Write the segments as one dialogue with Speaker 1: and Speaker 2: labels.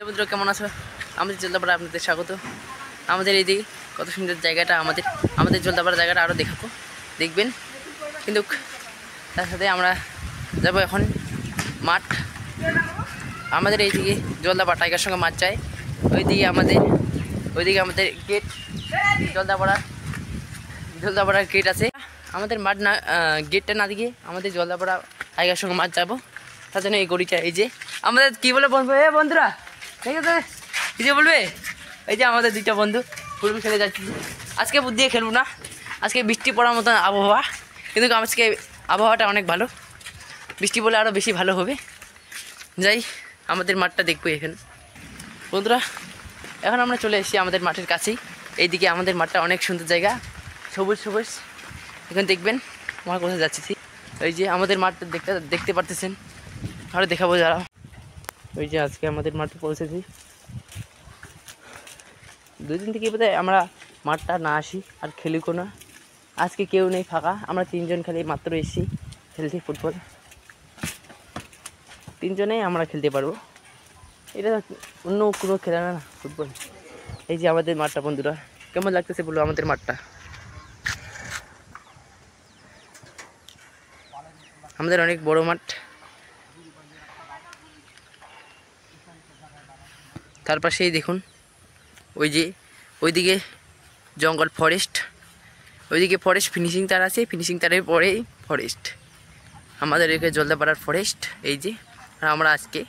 Speaker 1: বন্ধুরা কেমন আছো? আমাদের জলদাপাড়া আপনাদের স্বাগত। আমাদের এই দিকে কত সুন্দর জায়গাটা, আমাদের জলদাপাড়া জায়গাটা আরও দেখাবো, দেখবেন। কিন্তু তার সাথে আমরা যাবো এখন মাঠ। আমাদের এই দিকে জলদাপাড়া টাইগার সঙ্গে মাঠ যায়, ওইদিকে আমাদের গেট, জলদাপাড়ার গেট আছে। আমাদের মাঠ না, গেটটা না দিকে আমাদের জলদাপাড়া টাইগার সঙ্গে মাঠ যাবো। তার জন্য এই গড়িটা, এই যে আমাদের কী বলে বলবো বন্ধুরা, ঠিক আছে কী যে বলবে, এই যে আমাদের দুইটা বন্ধু ফুটবল খেলে যাচ্ছি। আজকে বুদ্ধি দিয়ে খেলবো না, আজকে বৃষ্টি পড়ার মতন আবহাওয়া, কিন্তু আজকে আবহাওয়াটা অনেক ভালো, বৃষ্টি পড়লে আরও বেশি ভালো হবে। যাই আমাদের মাঠটা দেখবো এখানে বন্ধুরা। এখন আমরা চলে এসেছি আমাদের মাঠের কাছেই। এইদিকে আমাদের মাঠটা অনেক সুন্দর জায়গা, সবুজ সবুজ। এখন দেখবেন আমার কোথায় যাচ্ছি। ওই যে আমাদের মাঠটা দেখতে পারতেছেন, আরও দেখাবো যারা। ওই যে আজকে আমাদের মাঠে পৌঁছেছি। 2 দিন থেকে বোধহয় আমরা মাঠটা না আসি আর খেলিও না। আজকে কেউ নেই, ফাঁকা। আমরা 3 জন খালি মাত্র এসেছি খেলতে ফুটবল। 3 জনেই আমরা খেলতে পারবো, এটা অন্য কোনো খেলা না ফুটবল। এই যে আমাদের মাঠটা বন্ধুরা, কেমন লাগতেছে বলো আমাদের মাঠটা। আমাদের অনেক বড় মাঠ। তার পাশেই দেখুন ওইদিকে জঙ্গল, ফরেস্ট। ওইদিকে ফরেস্ট ফিনিশিং তার আছে, ফিনিশিং তারের পরেই ফরেস্ট। আমাদের এখানে জলদাপাড়ার ফরেস্ট। এই যে আমরা আজকে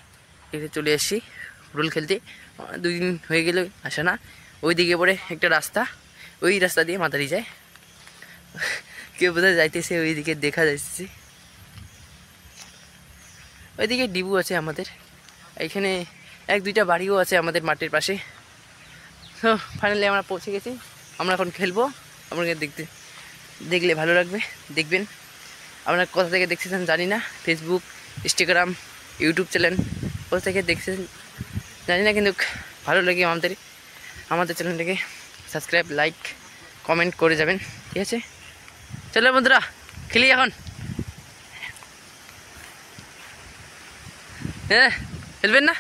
Speaker 1: এখানে চলে এসেছি ফুটবল খেলতে। 2 দিন হয়ে গেলে আসে না। ওইদিকে পরে একটা রাস্তা, ওই রাস্তা দিয়ে মাতারি যায়, কেউ বোধহয় যাইতেছে, ওইদিকে দেখা যাচ্ছে। ওইদিকে ডিবু আছে আমাদের, এইখানে 1-2টা বাড়িও আছে আমাদের মাঠের পাশে। তো ফাইনালি আমরা পৌঁছে গেছি। আমরা এখন খেলবো। আপনাকে দেখলে ভালো লাগবে, দেখবেন। আপনারা কোথা থেকে দেখছেন জানি না, ফেসবুক, ইনস্টাগ্রাম, ইউটিউব চ্যানেল কোথা থেকে দেখছেন জানি না, কিন্তু ভালো লাগে আমাদের চ্যানেলটাকে সাবস্ক্রাইব, লাইক, কমেন্ট করে যাবেন, ঠিক আছে? চলো বন্ধুরা খেলি এখন। হ্যাঁ খেলবেন না?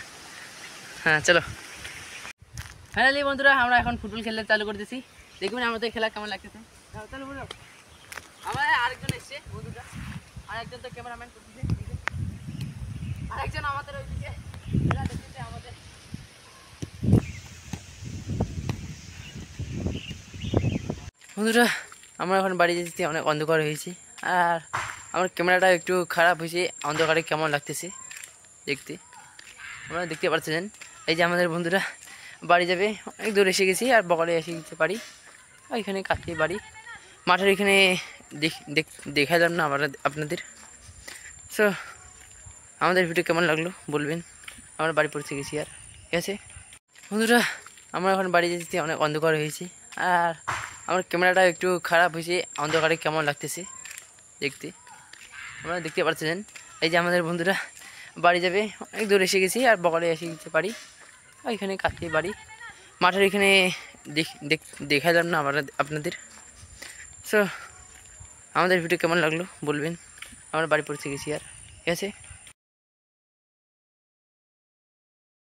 Speaker 1: হ্যাঁ চলো। ফাইনালি বন্ধুরা আমরা এখন ফুটবল খেলতে চালু করতেছি, দেখবেন আমাদের খেলা কেমন লাগতেছে। চলো বন্ধুরা, আমার আরেকজন এসছে বন্ধুরা, আরেকজন তো ক্যামেরাম্যান করতেছে, আরেকজন আমাদের ওইদিকে দেখতেছে আমাদের। বন্ধুরা আমরা এখন বাড়ি যেতে অনেক অন্ধকার হয়েছে, আর আমার ক্যামেরাটা একটু খারাপ হয়েছে, অন্ধকারে কেমন লাগতেছে দেখতে আপনারা দেখতে পাচ্ছেন। এই যে আমাদের বন্ধুরা বাড়ি যাবে, অনেক দূর এসে গেছি, আর বগলে এসে যেতে পারি। ওইখানে কাছে বাড়ি, মাঠের এখানে দেখালাম না আপনাদের। সো আমাদের ভিডিও কেমন লাগলো বলবেন। আমরা বাড়ি পৌঁছে গেছি, আর ঠিক আছে বন্ধুরা আমরা এখন বাড়ি যেতে অনেক অন্ধকার হয়েছে, আর আমার ক্যামেরাটা একটু খারাপ হয়েছে, অন্ধকারে কেমন লাগতেছে দেখতে আপনারা দেখতে পাচ্ছেন। এই যে আমাদের বন্ধুরা বাড়ি যাবে, অনেক দূর এসে গেছি, আর বগলে এসে যেতে পারি। ওইখানে কাছে বাড়ি, মাঠের এখানে দেখালাম না আপনাদের। সো আমাদের ভিডিও কেমন লাগলো বলবেন। আমরা বাড়ি পৌঁছে গেছি, আর ঠিক আছে।